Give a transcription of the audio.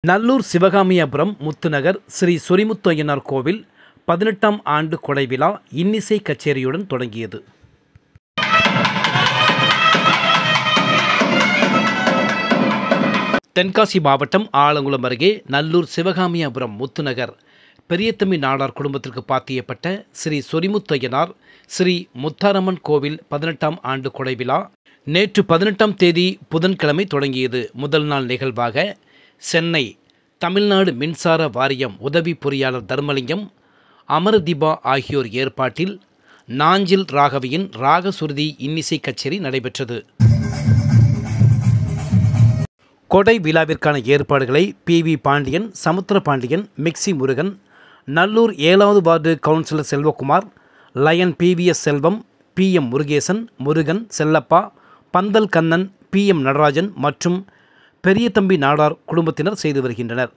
நல்லூர் சிவகாமியாபுரம் முத்துநகர் ஸ்ரீ சொரிமுத்து ஐயனார் கோவில் 18ஆம் ஆண்டு கொடை விழா இன்னிசை கச்சேரியுடன் தொடங்கியது. தென்காசி மாவட்டம் ஆலங்குளம் அருகே நல்லூர் சிவகாமியாபுரம் முத்துநகர் பெரியத்தம்பி நாடார் குடும்பத்திற்கு பாத்தியப்பட்ட ஸ்ரீ சொரிமுத்து ஐயனார் ஸ்ரீ முத்தாரம்மன் கோவில் 18ஆம் ஆண்டு கொடை விழா நேற்று 18ஆம் தேதி புதன்கிழமை தொடங்கியது. முதல் நாள் நிகழ்வாக சென்னை தமிழ்நாடு மின்சார வாரியம் உதவி பொறியாளர் தர்மலிங்கம், அமரதீபா ஆகியோர் ஏற்பாட்டில் நாஞ்சில் ராகவியின் ராகசுருதி இன்னிசை கச்சேரி நடைபெற்றது. கொடை விழாவிற்கான ஏற்பாடுகளை பி.வி. பாண்டியன், சமுத்திர பாண்டியன், மிக்சி முருகன், நல்லூர் 7வது வார்டு கவுன்சிலர் செல்வகுமார், லயன் பி.வி.எஸ். செல்வம், பி.எம். முருகேசன், முருகன், செல்லப்பா, பந்தல் கண்ணன், பி.எம். நடராஜன் மற்றும் பெரியத்தம்பி நாடார் குடும்பத்தினர் செய்து வருகின்றனர்.